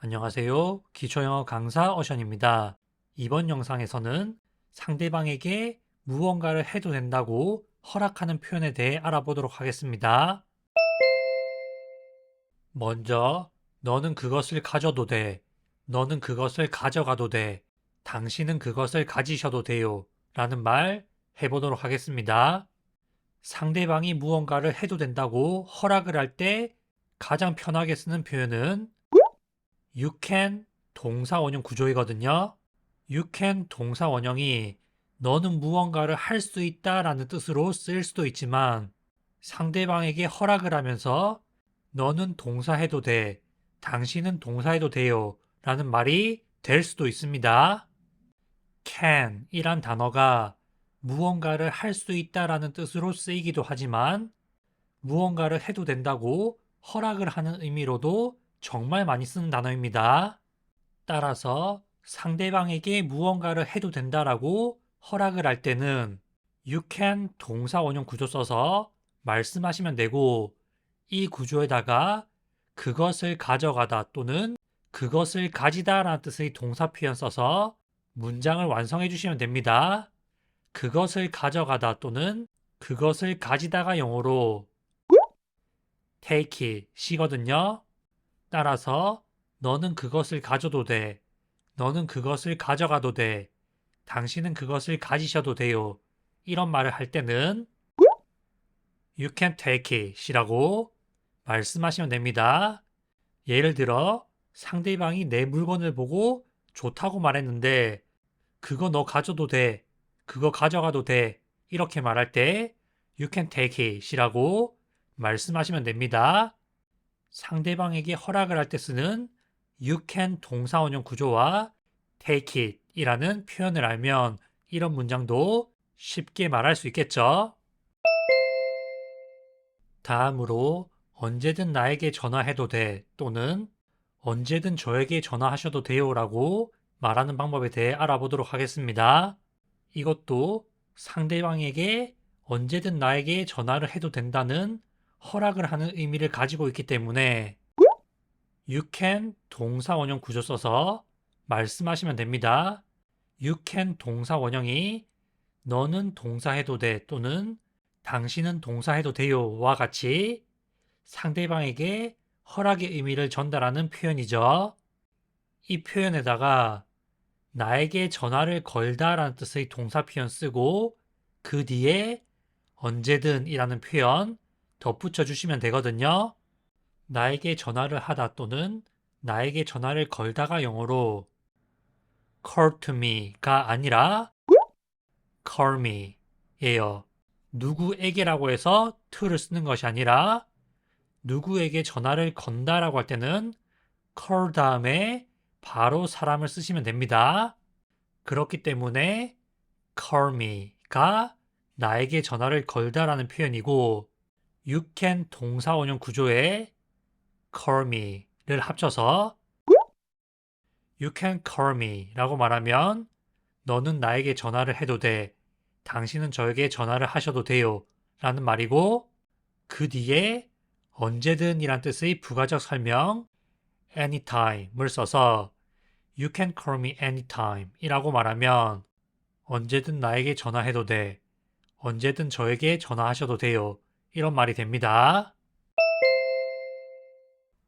안녕하세요. 기초영어 강사 어션입니다. 이번 영상에서는 상대방에게 무언가를 해도 된다고 허락하는 표현에 대해 알아보도록 하겠습니다. 먼저, 너는 그것을 가져도 돼. 너는 그것을 가져가도 돼. 당신은 그것을 가지셔도 돼요. 라는 말 해보도록 하겠습니다. 상대방이 무언가를 해도 된다고 허락을 할 때 가장 편하게 쓰는 표현은 you can 동사 원형 구조이거든요. you can 동사 원형이 너는 무언가를 할 수 있다 라는 뜻으로 쓰일 수도 있지만 상대방에게 허락을 하면서 너는 동사해도 돼, 당신은 동사해도 돼요 라는 말이 될 수도 있습니다. can 이란 단어가 무언가를 할 수 있다 라는 뜻으로 쓰이기도 하지만 무언가를 해도 된다고 허락을 하는 의미로도 정말 많이 쓰는 단어입니다. 따라서 상대방에게 무언가를 해도 된다라고 허락을 할 때는 you can 동사 원형 구조 써서 말씀하시면 되고 이 구조에다가 그것을 가져가다 또는 그것을 가지다 라는 뜻의 동사 표현 써서 문장을 완성해 주시면 됩니다. 그것을 가져가다 또는 그것을 가지다가 영어로 take it이거든요. 따라서 너는 그것을 가져도 돼. 너는 그것을 가져가도 돼. 당신은 그것을 가지셔도 돼요. 이런 말을 할 때는 you can take it이라고 말씀하시면 됩니다. 예를 들어 상대방이 내 물건을 보고 좋다고 말했는데 그거 너 가져도 돼. 그거 가져가도 돼. 이렇게 말할 때 you can take it이라고 말씀하시면 됩니다. 상대방에게 허락을 할 때 쓰는 you can 동사 원형 구조와 take it 이라는 표현을 알면 이런 문장도 쉽게 말할 수 있겠죠. 다음으로 언제든 나에게 전화해도 돼 또는 언제든 저에게 전화하셔도 돼요 라고 말하는 방법에 대해 알아보도록 하겠습니다. 이것도 상대방에게 언제든 나에게 전화를 해도 된다는 허락을 하는 의미를 가지고 있기 때문에 you can 동사 원형 구조 써서 말씀하시면 됩니다. you can 동사 원형이 너는 동사해도 돼 또는 당신은 동사해도 돼요와 같이 상대방에게 허락의 의미를 전달하는 표현이죠. 이 표현에다가 나에게 전화를 걸다라는 뜻의 동사 표현 쓰고 그 뒤에 언제든 이라는 표현 덧붙여 주시면 되거든요. 나에게 전화를 하다 또는 나에게 전화를 걸다가 영어로 call to me가 아니라 call me 예요. 누구에게라고 해서 to를 쓰는 것이 아니라 누구에게 전화를 건다라고 할 때는 call 다음에 바로 사람을 쓰시면 됩니다. 그렇기 때문에 call me가 나에게 전화를 걸다라는 표현이고 you can 동사 원형 구조에 call me를 합쳐서 you can call me 라고 말하면 너는 나에게 전화를 해도 돼. 당신은 저에게 전화를 하셔도 돼요. 라는 말이고 그 뒤에 언제든 이란 뜻의 부가적 설명 anytime을 써서 you can call me anytime 이라고 말하면 언제든 나에게 전화해도 돼. 언제든 저에게 전화하셔도 돼요. 이런 말이 됩니다.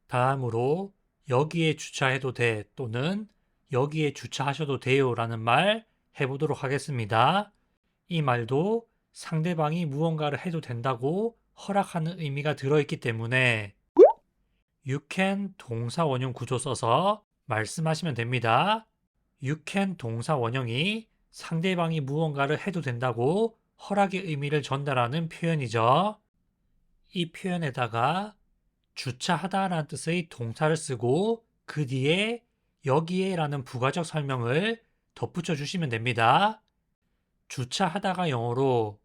다음으로 여기에 주차해도 돼 또는 여기에 주차하셔도 돼요 라는 말 해보도록 하겠습니다. 이 말도 상대방이 무언가를 해도 된다고 허락하는 의미가 들어있기 때문에 you can 동사 원형 구조 써서 말씀하시면 됩니다. you can 동사 원형이 상대방이 무언가를 해도 된다고 허락의 의미를 전달하는 표현이죠. 이 표현에다가 주차하다라는 뜻의 동사를 쓰고 그 뒤에 여기에라는 부가적 설명을 덧붙여 주시면 됩니다. 주차하다가 영어로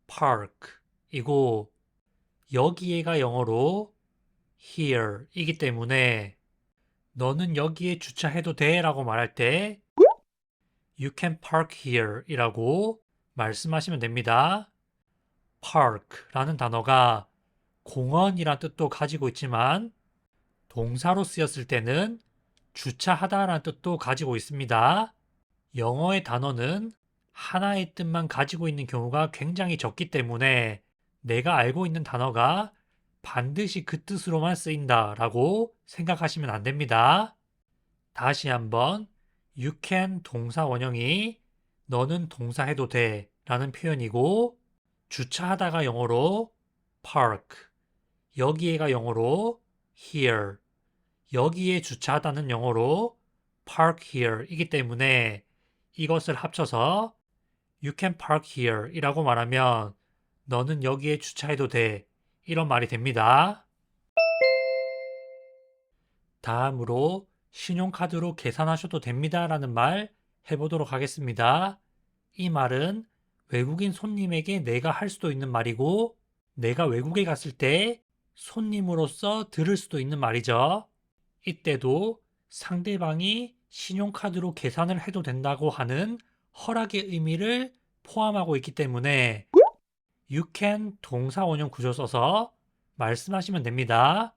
park 이고 여기에가 영어로 here 이기 때문에 너는 여기에 주차해도 돼 라고 말할 때 you can park here 이라고 말씀하시면 됩니다. park 라는 단어가 공원이란 뜻도 가지고 있지만 동사로 쓰였을 때는 주차하다라는 뜻도 가지고 있습니다. 영어의 단어는 하나의 뜻만 가지고 있는 경우가 굉장히 적기 때문에 내가 알고 있는 단어가 반드시 그 뜻으로만 쓰인다라고 생각하시면 안 됩니다. 다시 한번 you can 동사 원형이 너는 동사해도 돼 라는 표현이고 주차하다가 영어로 park, 여기에가 영어로 here, 여기에 주차하다는 영어로 park here 이기 때문에 이것을 합쳐서 you can park here 이라고 말하면 너는 여기에 주차해도 돼 이런 말이 됩니다. 다음으로 신용카드로 계산하셔도 됩니다 라는 말 해보도록 하겠습니다. 이 말은 외국인 손님에게 내가 할 수도 있는 말이고 내가 외국에 갔을 때 손님으로서 들을 수도 있는 말이죠. 이때도 상대방이 신용카드로 계산을 해도 된다고 하는 허락의 의미를 포함하고 있기 때문에 you can 동사 원형 구조 써서 말씀하시면 됩니다.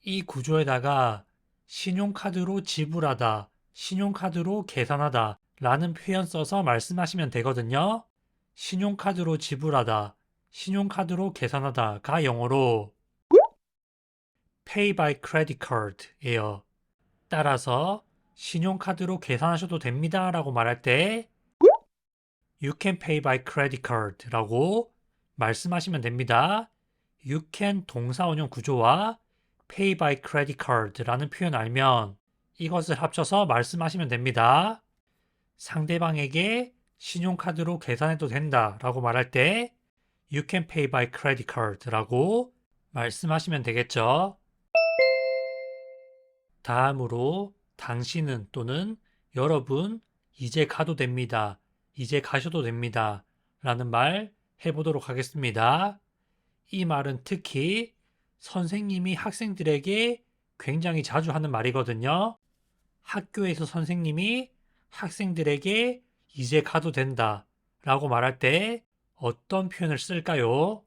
이 구조에다가 신용카드로 지불하다, 신용카드로 계산하다 라는 표현 써서 말씀하시면 되거든요. 신용카드로 지불하다, 신용카드로 계산하다가 영어로 pay by credit card예요. 따라서 신용카드로 계산하셔도 됩니다 라고 말할 때 you can pay by credit card 라고 말씀하시면 됩니다. you can 동사 원형 구조와 pay by credit card 라는 표현 알면 이것을 합쳐서 말씀하시면 됩니다. 상대방에게 신용카드로 계산해도 된다 라고 말할 때 you can pay by credit card 라고 말씀하시면 되겠죠. 다음으로 당신은 또는 여러분 이제 가도 됩니다. 이제 가셔도 됩니다. 라는 말 해보도록 하겠습니다. 이 말은 특히 선생님이 학생들에게 굉장히 자주 하는 말이거든요. 학교에서 선생님이 학생들에게 이제 가도 된다 라고 말할 때 어떤 표현을 쓸까요?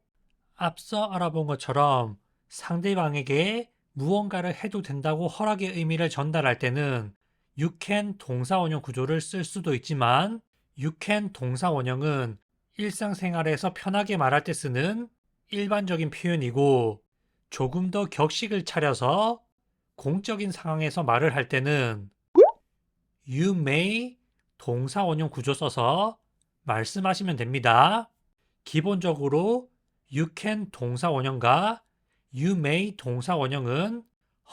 앞서 알아본 것처럼 상대방에게 무언가를 해도 된다고 허락의 의미를 전달할 때는 you can 동사 원형 구조를 쓸 수도 있지만 you can 동사 원형은 일상생활에서 편하게 말할 때 쓰는 일반적인 표현이고 조금 더 격식을 차려서 공적인 상황에서 말을 할 때는 you may 동사 원형 구조 써서 말씀하시면 됩니다. 기본적으로 you can 동사 원형과 you may 동사 원형은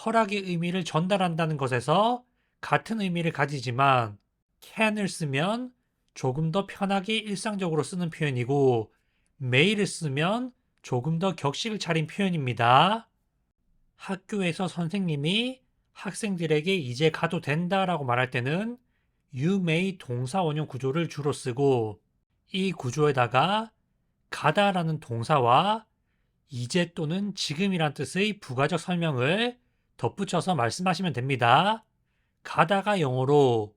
허락의 의미를 전달한다는 것에서 같은 의미를 가지지만 can을 쓰면 조금 더 편하게 일상적으로 쓰는 표현이고 may를 쓰면 조금 더 격식을 차린 표현입니다. 학교에서 선생님이 학생들에게 이제 가도 된다라고 말할 때는 you may 동사 원형 구조를 주로 쓰고 이 구조에다가 가다라는 동사와 이제 또는 지금이란 뜻의 부가적 설명을 덧붙여서 말씀하시면 됩니다. 가다가 영어로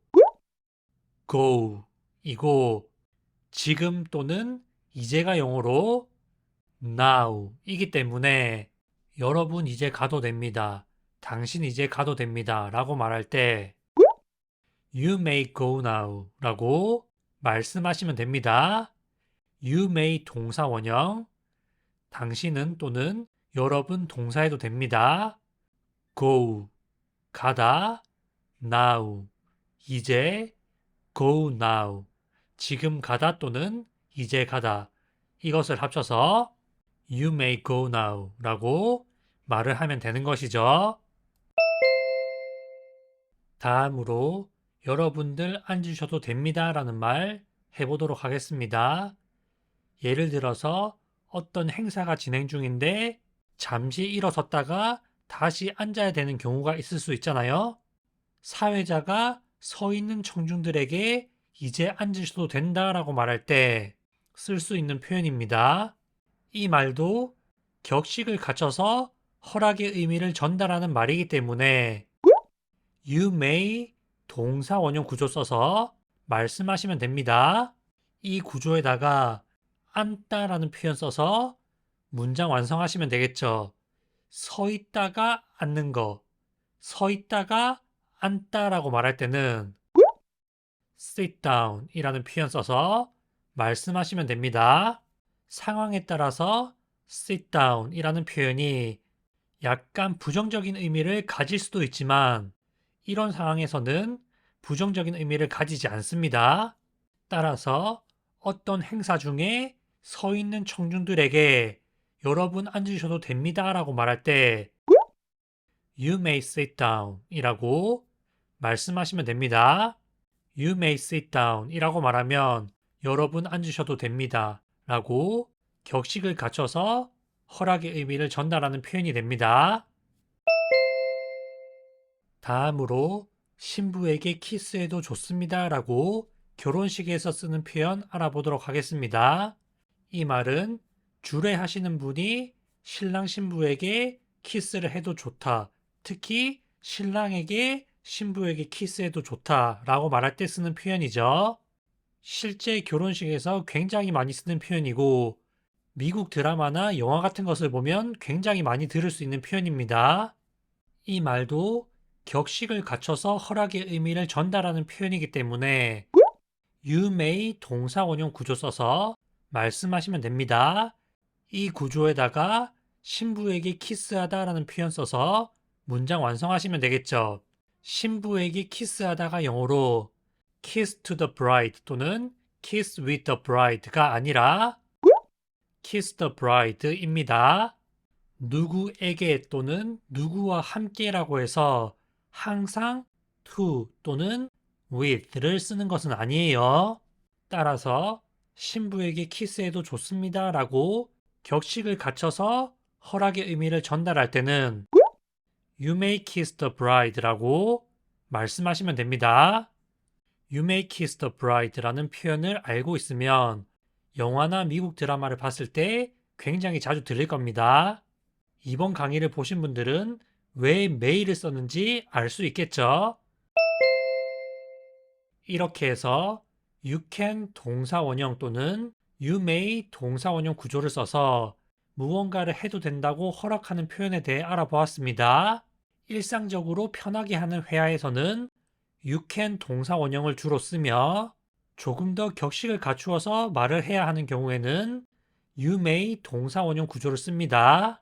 go 이고 지금 또는 이제가 영어로 now 이기 때문에 여러분 이제 가도 됩니다. 당신 이제 가도 됩니다. 라고 말할 때 You may go now 라고 말씀하시면 됩니다. You may 동사 원형 당신은 또는 여러분 동사해도 됩니다. go 가다 now 이제 go now 지금 가다 또는 이제 가다 이것을 합쳐서 You may go now 라고 말을 하면 되는 것이죠. 다음으로 여러분들 앉으셔도 됩니다 라는 말 해보도록 하겠습니다. 예를 들어서 어떤 행사가 진행 중인데 잠시 일어섰다가 다시 앉아야 되는 경우가 있을 수 있잖아요. 사회자가 서 있는 청중들에게 이제 앉으셔도 된다라고 말할 때 쓸 수 있는 표현입니다. 이 말도 격식을 갖춰서 허락의 의미를 전달하는 말이기 때문에 You may 동사 원형 구조 써서 말씀하시면 됩니다. 이 구조에다가 앉다라는 표현 써서 문장 완성하시면 되겠죠. 서 있다가 앉는 거, 서 있다가 앉다라고 말할 때는 sit down 이라는 표현 써서 말씀하시면 됩니다. 상황에 따라서 sit down 이라는 표현이 약간 부정적인 의미를 가질 수도 있지만 이런 상황에서는 부정적인 의미를 가지지 않습니다. 따라서 어떤 행사 중에 서 있는 청중들에게 여러분 앉으셔도 됩니다 라고 말할 때 You may sit down 이라고 말씀하시면 됩니다. You may sit down 이라고 말하면 여러분 앉으셔도 됩니다 라고 격식을 갖춰서 허락의 의미를 전달하는 표현이 됩니다. 다음으로 신부에게 키스해도 좋습니다 라고 결혼식에서 쓰는 표현 알아보도록 하겠습니다. 이 말은 주례하시는 분이 신랑 신부에게 키스를 해도 좋다. 특히 신랑에게 신부에게 키스해도 좋다 라고 말할 때 쓰는 표현이죠. 실제 결혼식에서 굉장히 많이 쓰는 표현이고 미국 드라마나 영화 같은 것을 보면 굉장히 많이 들을 수 있는 표현입니다. 이 말도 격식을 갖춰서 허락의 의미를 전달하는 표현이기 때문에 You may 동사 원형 구조 써서 말씀하시면 됩니다. 이 구조에다가 신부에게 키스하다라는 표현 써서 문장 완성하시면 되겠죠. 신부에게 키스하다가 영어로 kiss to the bride 또는 kiss with the bride가 아니라 kiss the bride입니다. 누구에게 또는 누구와 함께라고 해서 항상 to 또는 with를 쓰는 것은 아니에요. 따라서 신부에게 키스해도 좋습니다 라고 격식을 갖춰서 허락의 의미를 전달할 때는 You may kiss the bride라고 말씀하시면 됩니다. You may kiss the bride라는 표현을 알고 있으면 영화나 미국 드라마를 봤을 때 굉장히 자주 들을 겁니다. 이번 강의를 보신 분들은 왜 may를 썼는지 알 수 있겠죠? 이렇게 해서 you can 동사 원형 또는 you may 동사 원형 구조를 써서 무언가를 해도 된다고 허락하는 표현에 대해 알아보았습니다. 일상적으로 편하게 하는 회화에서는 you can 동사 원형을 주로 쓰며 조금 더 격식을 갖추어서 말을 해야 하는 경우에는 you may 동사 원형 구조를 씁니다.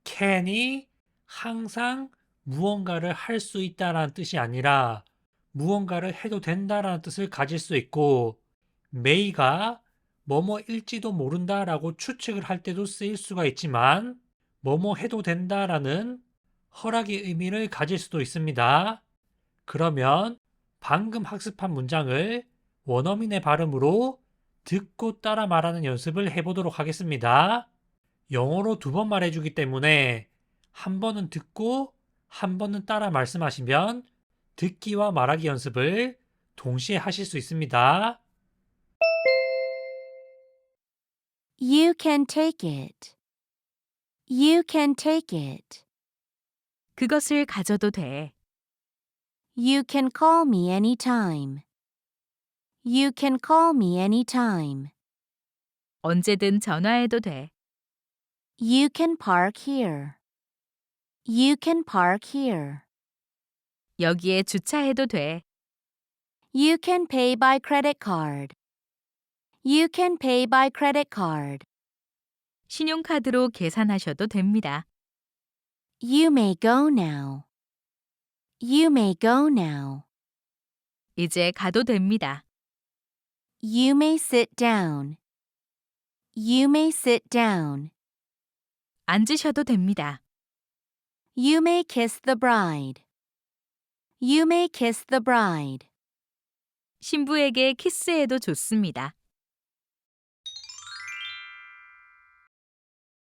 can이 항상 무언가를 할 수 있다라는 뜻이 아니라 무언가를 해도 된다라는 뜻을 가질 수 있고 may가 뭐뭐일지도 모른다라고 추측을 할 때도 쓰일 수가 있지만 뭐뭐 해도 된다라는 허락의 의미를 가질 수도 있습니다. 그러면 방금 학습한 문장을 원어민의 발음으로 듣고 따라 말하는 연습을 해보도록 하겠습니다. 영어로 2번 말해주기 때문에 한 번은 듣고 한 번은 따라 말씀하시면 듣기와 말하기 연습을 동시에 하실 수 있습니다. You can take it. You can take it. 그것을 가져도 돼. You can call me anytime. You can call me anytime. 언제든 전화해도 돼. You can park here. You can park here. 여기에 주차해도 돼. You can pay by credit card. You can pay by credit card. 신용카드로 계산하셔도 됩니다. You may go now. You may go now. 이제 가도 됩니다. You may sit down. You may sit down. 앉으셔도 됩니다. You may kiss the bride. You may kiss the bride. 신부에게 키스해도 좋습니다.